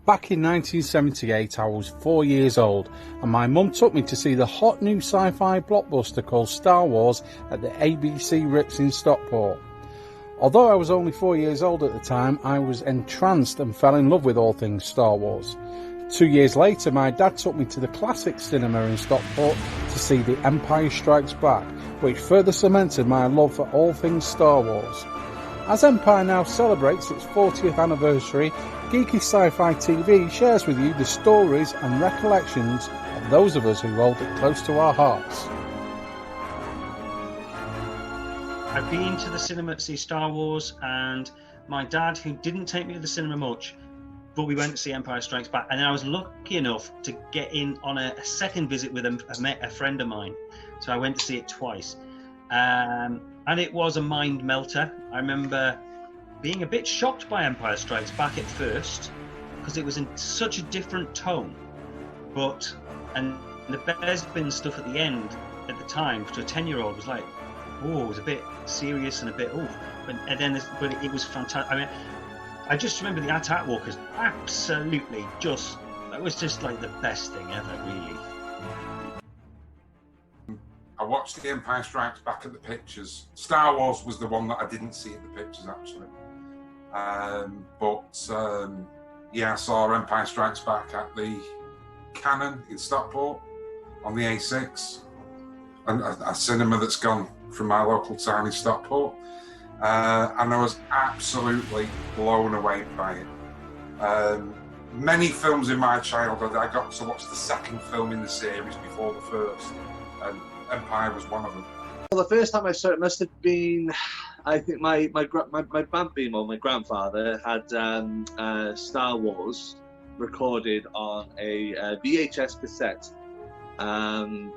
Back in 1978 I was 4 years old and my mum took me to see the hot new sci-fi blockbuster called Star Wars at the ABC Ritz in Stockport. Although I was only 4 years old at the time, I was entranced and fell in love with all things Star Wars. 2 years later, my dad took me to the classic cinema in Stockport to see The Empire Strikes Back, which further cemented my love for all things Star Wars. As Empire now celebrates its 40th anniversary, Geeky Sci-Fi TV shares with you the stories and recollections of those of us who hold it close to our hearts. I've been to the cinema to see Star Wars, and my dad, who didn't take me to the cinema much, but we went to see Empire Strikes Back, and then I was lucky enough to get in on a second visit with a friend of mine, so I went to see it twice, and it was a mind melter. I remember being a bit shocked by Empire Strikes Back at first, because it was in such a different tone, and the Bespin stuff at the end, at the time, to a 10-year-old was like, oh, it was a bit serious and a bit but it was fantastic. I mean, I just remember the AT-AT walkers, absolutely it was just like the best thing ever, really. I watched The Empire Strikes Back at the pictures. Star Wars was the one that I didn't see at the pictures, actually. Yeah, I saw Empire Strikes Back at the Cannon in Stockport on the A6, and a cinema that's gone from my local town in Stockport. And I was absolutely blown away by it. Many films in my childhood, I got to watch the second film in the series before the first, and Empire was one of them. Well, the first time I saw it must have been, I think my grandfather had Star Wars recorded on a VHS cassette, and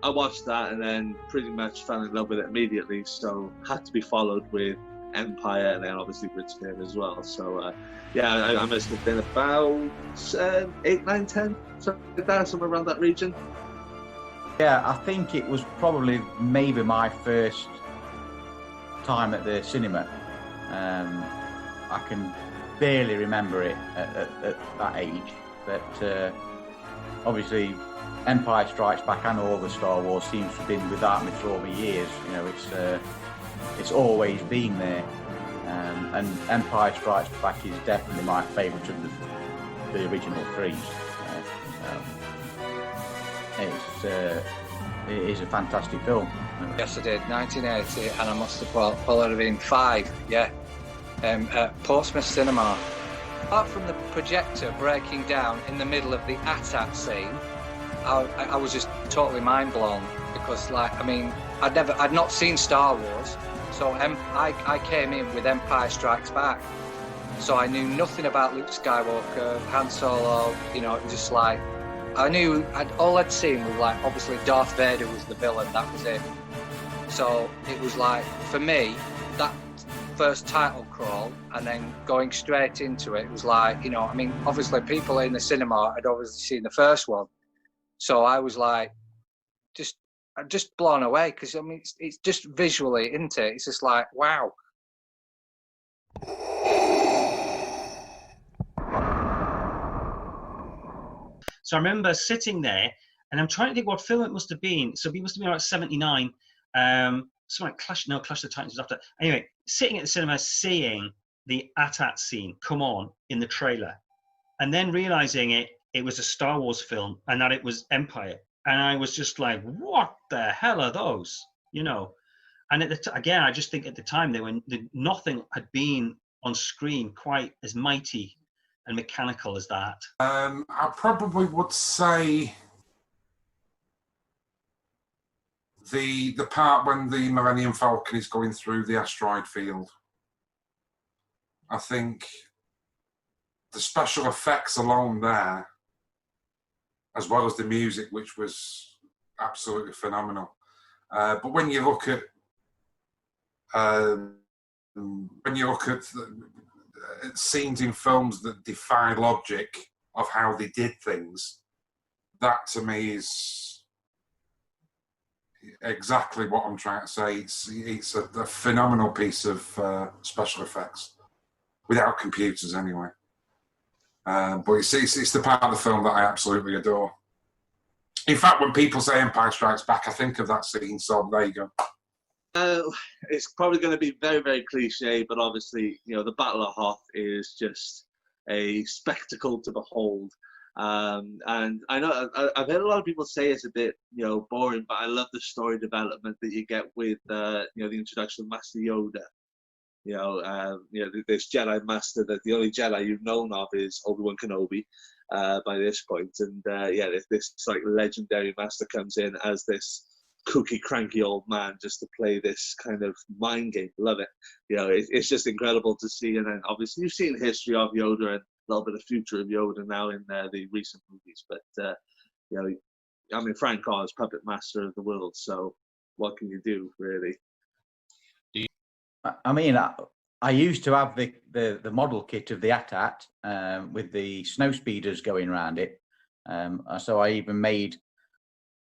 I watched that and then pretty much fell in love with it immediately, so had to be followed with Empire and then obviously Richmond as well. So yeah, I must have been about 8, 9, 10, something like that, somewhere around that region. Yeah, I think it was probably maybe my first time at the cinema. I can barely remember it at that age, but obviously Empire Strikes Back and all the Star Wars seems to have been without me for over years. You know, it's always been there, and Empire Strikes Back is definitely my favourite of the original threes. It is a fantastic film. Yes, I did, 1980, and I must have probably been 5, yeah, at Portsmouth Cinema. Apart from the projector breaking down in the middle of the AT-AT scene, I was just totally mind blown, because, like, I mean, I'd not seen Star Wars, so I came in with Empire Strikes Back, so I knew nothing about Luke Skywalker, Han Solo, you know. It was just like, I knew all I'd seen was, like, obviously Darth Vader was the villain, that was it. So it was like, for me, that first title crawl and then going straight into it was like, you know, I mean, obviously people in the cinema had obviously seen the first one, so I was like, just blown away, because I mean, it's just visually, isn't it? It's just like, wow. So I remember sitting there, and I'm trying to think what film it must have been. So we must have been about 79. Something like Clash of the Titans was after. Anyway, sitting at the cinema, seeing the AT-AT scene come on in the trailer, and then realizing it was a Star Wars film and that it was Empire. And I was just like, what the hell are those? You know? And again, I just think at the time, nothing had been on screen quite as mighty and mechanical as that. I probably would say the part when the Millennium Falcon is going through the asteroid field. I think the special effects alone there, as well as the music, which was absolutely phenomenal. But when you look at scenes in films that defy logic of how they did things, that to me is exactly what I'm trying to say. It's a phenomenal piece of special effects, without computers anyway. But it's the part of the film that I absolutely adore. In fact, when people say Empire Strikes Back, I think of that scene. So there you go. It's probably going to be very, very cliche, but obviously, the Battle of Hoth is just a spectacle to behold. And I know I've heard a lot of people say it's a bit, boring, but I love the story development that you get with, the introduction of Master Yoda. This Jedi Master that the only Jedi you've known of is Obi-Wan Kenobi by this point, and this like legendary Master comes in as this kooky, cranky old man just to play this kind of mind game. Love it. It's just incredible to see, and then obviously you've seen history of Yoda and a little bit of future of Yoda now in the recent movies, but Frank Oz is puppet master of the world, so what can you do, really? I mean, I used to have the model kit of the AT-AT with the snow speeders going around it. So I even made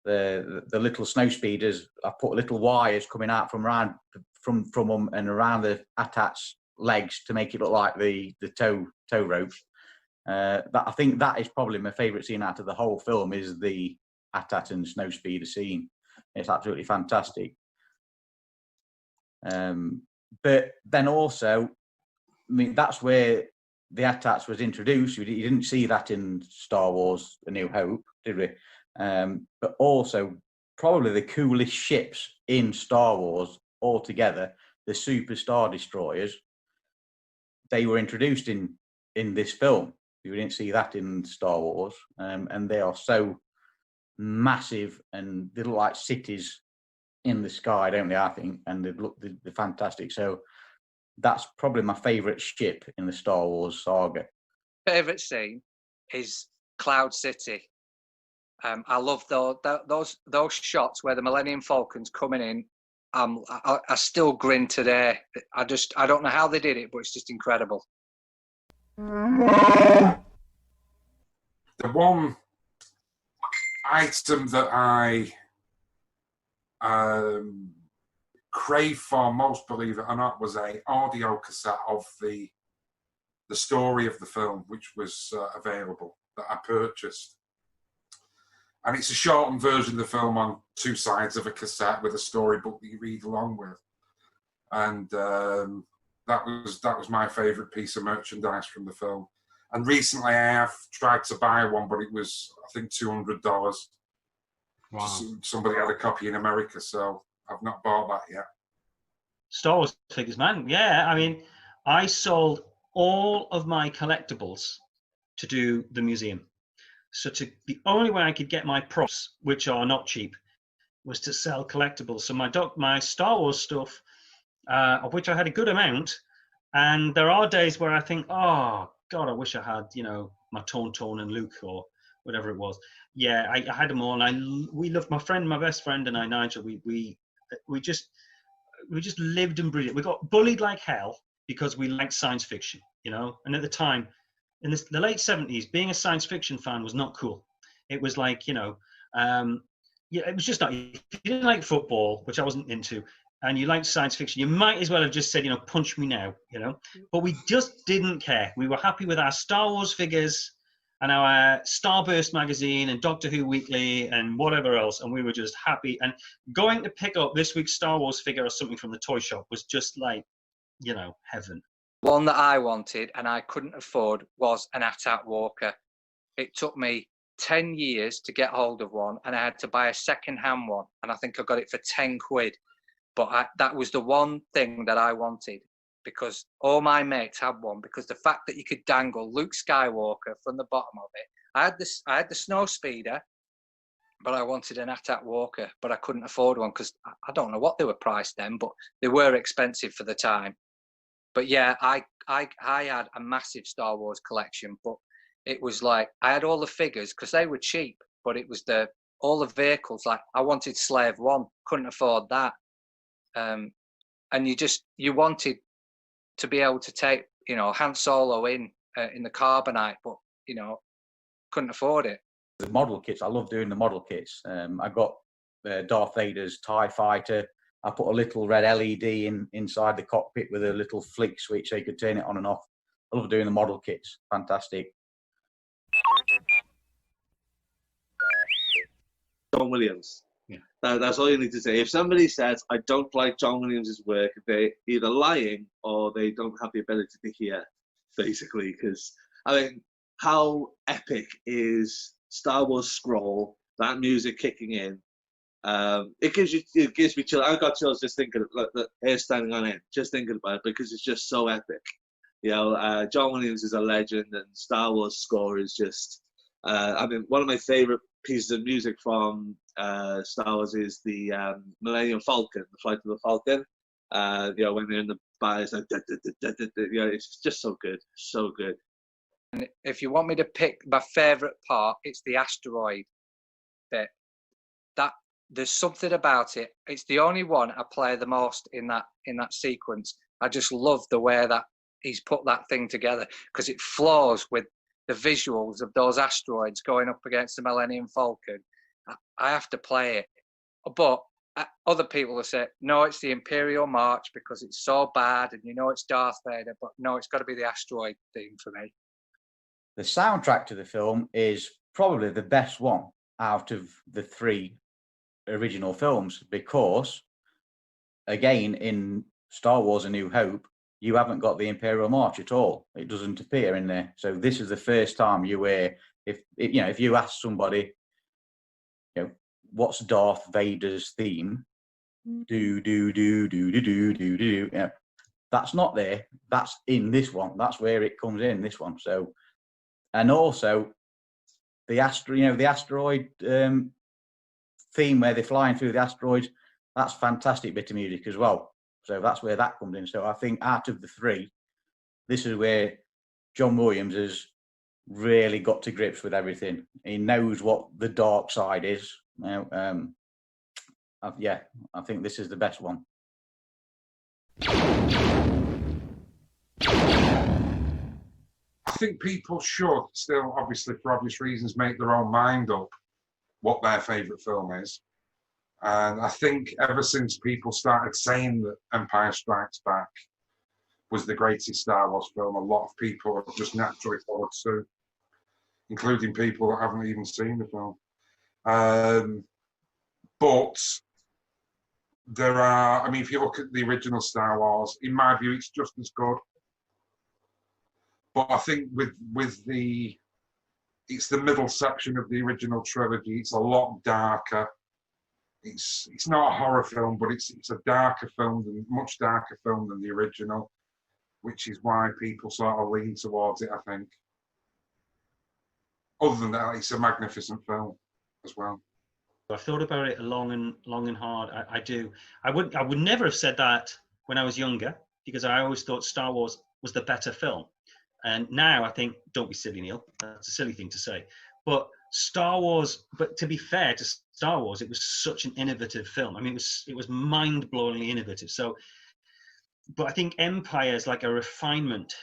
the little snow speeders. I put little wires coming out from them and around the AT-AT's legs to make it look like the tow ropes. I think that is probably my favourite scene out of the whole film, is the AT-AT and snow speeder scene. It's absolutely fantastic. But then also, I mean, that's where the AT-ATs was introduced. You didn't see that in Star Wars: A New Hope, did we? But also, probably the coolest ships in Star Wars altogether, the Super Star Destroyers, they were introduced in this film. You didn't see that in Star Wars. And they are so massive, and they look like cities in the sky, don't they? I think, and they're fantastic. So that's probably my favourite ship in the Star Wars saga. Favourite scene is Cloud City. I love those shots where the Millennium Falcon's coming in. I still grin today. I don't know how they did it, but it's just incredible. The one item that I crave for most, believe it or not, was a audio cassette of the story of the film, which was available, that I purchased. And it's a shortened version of the film on two sides of a cassette with a storybook that you read along with. And that was my favourite piece of merchandise from the film. And recently I have tried to buy one, but it was, I think, $200. Wow. Somebody had a copy in America, so I've not bought that yet. Star Wars figures, man. Yeah, I mean, I sold all of my collectibles to do the museum. So the only way I could get my props, which are not cheap, was to sell collectibles. So my Star Wars stuff, of which I had a good amount, and there are days where I think, oh God, I wish I had, my Tauntaun and Luke or whatever it was. Yeah, I had them all, and we loved my best friend, and I, Nigel. We just lived and breathed. We got bullied like hell because we liked science fiction, And at the time, in the late 70s, being a science fiction fan was not cool. It was like, it was just not. If you didn't like football, which I wasn't into, and you liked science fiction, you might as well have just said, punch me now, But we just didn't care. We were happy with our Star Wars figures and our Starburst magazine and Doctor Who Weekly and whatever else, and we were just happy. And going to pick up this week's Star Wars figure or something from the toy shop was just like, heaven. One that I wanted and I couldn't afford was an AT-AT Walker. It took me 10 years to get hold of one, and I had to buy a second-hand one, and I think I got it for 10 quid. But that was the one thing that I wanted, because all my mates had one, because the fact that you could dangle Luke Skywalker from the bottom of it. I had the snow speeder, but I wanted an AT-AT Walker, but I couldn't afford one because I don't know what they were priced then, but they were expensive for the time. But yeah, I had a massive Star Wars collection, but it was like I had all the figures because they were cheap, but it was all the vehicles. Like I wanted Slave One, couldn't afford that, and you wanted to be able to take Han Solo in the Carbonite, but couldn't afford it. The model kits, I love doing the model kits. I got Darth Vader's TIE Fighter. I put a little red LED inside the cockpit with a little flick switch so you could turn it on and off. I love doing the model kits. Fantastic. John Williams. Yeah. That's all you need to say. If somebody says, I don't like John Williams' work, they're either lying or they don't have the ability to hear, basically. Because, I mean, how epic is Star Wars Scroll, that music kicking in? It gives me chills. I've got chills just thinking of the hair standing on end, just thinking about it, because it's just so epic. You know, John Williams is a legend, and Star Wars score is just, I mean, one of my favorite pieces of music from Star Wars is the Millennium Falcon, the Flight of the Falcon. You know, when they're in the bar, it's like, you know, it's just so good, so good. And if you want me to pick my favourite part, it's the asteroid bit. That there's something about it. It's the only one I play the most in that sequence. I just love the way that he's put that thing together, because it flows with the visuals of those asteroids going up against the Millennium Falcon. I have to play it. But other people will say, no, it's the Imperial March because it's so bad and you know it's Darth Vader, but no, it's got to be the asteroid theme for me. The soundtrack to the film is probably the best one out of the 3 original films, because, again, in Star Wars A New Hope, you haven't got the Imperial March at all. It doesn't appear in there. So this is the first time you hear, if you ask somebody, you know, what's Darth Vader's theme? Do do do do do do do do. You know, that's not there. That's in this one. That's where it comes in this one. So, and also the asteroid theme where they're flying through the asteroids. That's fantastic bit of music as well. So that's where that comes in. So I think out of the 3, this is where John Williams has really got to grips with everything. He knows what the dark side is. I think this is the best one. I think people should still, obviously for obvious reasons, make their own mind up what their favourite film is. And I think ever since people started saying that Empire Strikes Back was the greatest Star Wars film, a lot of people have just naturally followed suit, including people that haven't even seen the film. But there are, I mean, if you look at the original Star Wars, in my view, it's just as good. But I think it's the middle section of the original trilogy. It's a lot darker. It's not a horror film, but it's a much darker film than the original, which is why people sort of lean towards it, I think. Other than that, it's a magnificent film as well. I've thought about it long and hard. I do. I would never have said that when I was younger, because I always thought Star Wars was the better film. And now I think, don't be silly, Neil. That's a silly thing to say. But Star Wars, but to be fair to Star Wars, it was such an innovative film. I mean, it was mind-blowingly innovative. So, but I think Empire is like a refinement.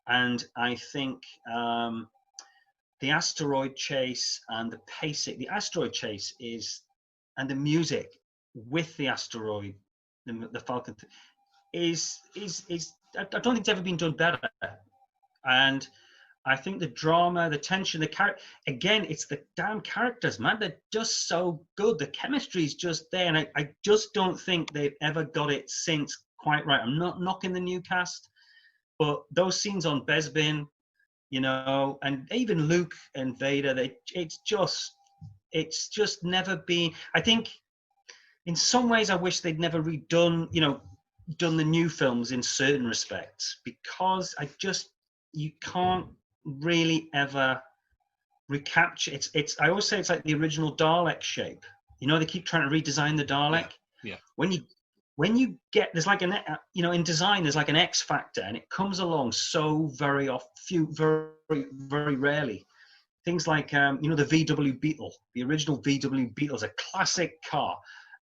And I think the asteroid chase and the pacing, the asteroid chase and the music with the asteroid, the Falcon, is I don't think it's ever been done better. And I think the drama, the tension, again, it's the damn characters, man. They're just so good. The chemistry is just there. And I just don't think they've ever got it synced quite right. I'm not knocking the new cast, but those scenes on Bespin, you know, and even Luke and Vader, it's just never been. I think in some ways I wish they'd never done the new films in certain respects, because you can't really ever recapture I always say it's like the original Dalek shape. You know, they keep trying to redesign the Dalek. Yeah. when you get, there's like in design there's like an X factor, and it comes along so very very rarely. Things like the VW Beetle, the original VW Beetle is a classic car,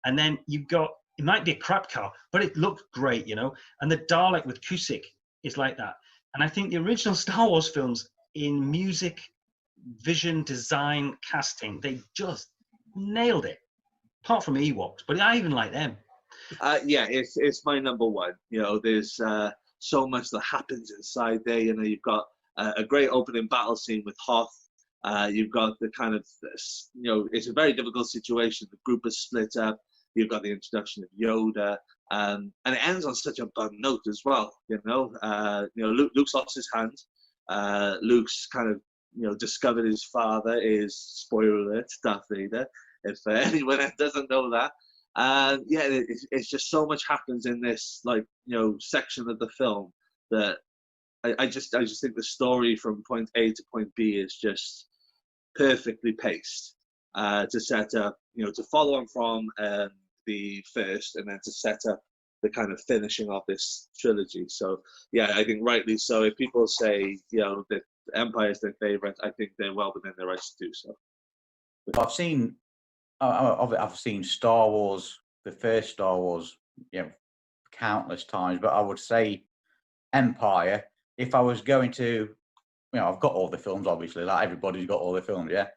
and then it might be a crap car, but it looked great, you know. And the Dalek with Cusick is like that. And I think the original Star Wars films, in music, vision, design, casting, they just nailed it. Apart from Ewoks, but I even like them. Yeah, it's my number one. You know, there's so much that happens inside there. You know, you've got a great opening battle scene with Hoth, You've got the kind of, it's a very difficult situation. The group is split up. You've got the introduction of Yoda, and it ends on such a bad note as well. Luke's lost his hand. Luke's kind of, discovered his father is, spoiler alert, Darth Vader. If anyone doesn't know that, it's just so much happens in this section of the film that I just think the story from point A to point B is just perfectly paced to set up, to follow on from the first, and then to set up the kind of finishing of this trilogy. So I think rightly so. If people say that Empire is their favorite, I think they're well within their rights to do so. I've seen Star Wars, the first Star Wars, countless times, but I would say Empire. If I was going to, I've got all the films, obviously, like everybody's got all the films, yeah.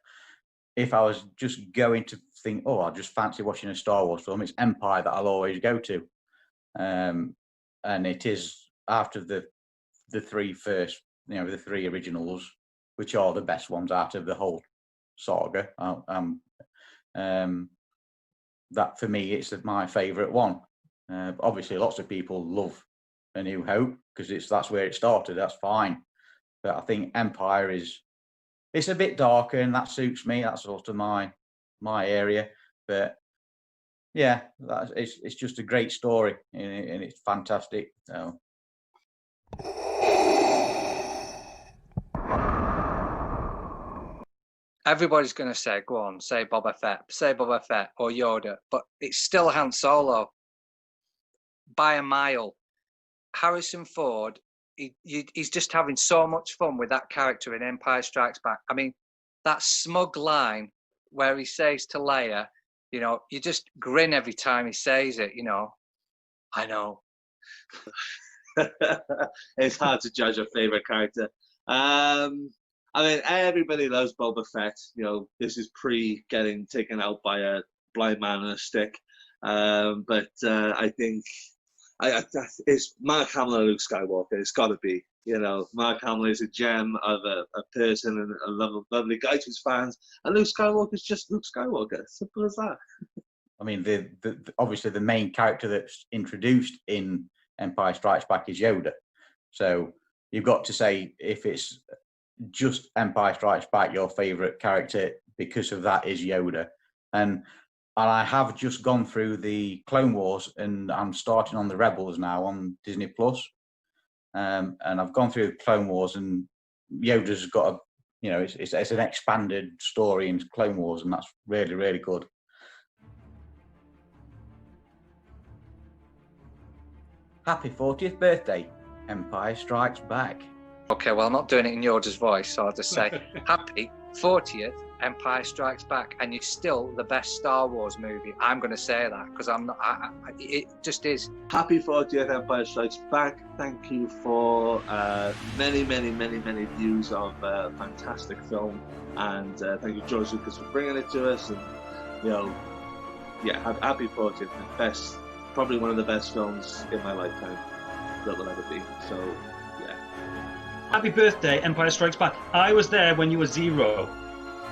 If I was just going to think, I just fancy watching a Star Wars film, it's Empire that I'll always go to. And it is after the three first, the three originals, which are the best ones out of the whole saga. That for me, it's my favourite one. Obviously, lots of people love A New Hope because that's where it started. That's fine, but I think Empire it's a bit darker, and that suits me. That's sort of my area. But yeah, it's just a great story, and it's fantastic. So. Everybody's going to say, go on, say Boba Fett or Yoda, but it's still Han Solo by a mile. Harrison Ford, he's just having so much fun with that character in Empire Strikes Back. I mean, that smug line where he says to Leia, you just grin every time he says it, I know. It's hard to judge a favourite character. I mean, everybody loves Boba Fett. This is pre getting taken out by a blind man on a stick. But I think it's Mark Hamill and Luke Skywalker. It's got to be. Mark Hamill is a gem of a person and a lovely guy to his fans. And Luke Skywalker is just Luke Skywalker. Simple as that. I mean, obviously the main character that's introduced in Empire Strikes Back is Yoda. So you've got to say, if it's just Empire Strikes Back, your favourite character because of that is Yoda. And I have just gone through the Clone Wars, and I'm starting on the Rebels now on Disney Plus. And I've gone through Clone Wars, and Yoda's got it's an expanded story in Clone Wars, and that's really, really good. Happy 40th birthday, Empire Strikes Back. Okay, well, I'm not doing it in Yoda's voice, so I'll just say, happy 40th Empire Strikes Back, and you're still the best Star Wars movie. I'm going to say that, because I'm not, it just is. Happy 40th Empire Strikes Back. Thank you for many, many, many, many views of a fantastic film, and thank you, George Lucas, for bringing it to us, and, happy 40th, the best, probably one of the best films in my lifetime that will ever be, so... Happy birthday, Empire Strikes Back. I was there when you were 0,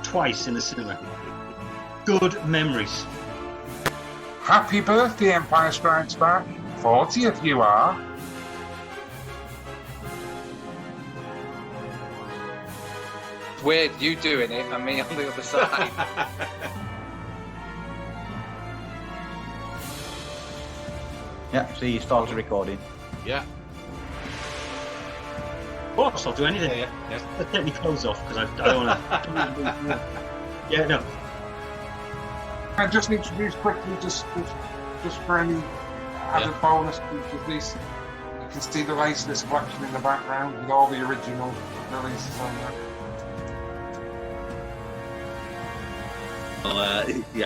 twice in the cinema. Good memories. Happy birthday, Empire Strikes Back. 40th you are. It's weird you doing it and me on the other side. Yeah, see, you started recording. Yeah. Of course, I'll do anything. Yeah. Let's take my clothes off because I don't want to. Yeah, no. I just introduce quickly, just for any added bonus features. This you can see the Laserdisc collection in the background with all the original releases on there.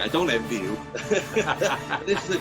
I don't envy you. This is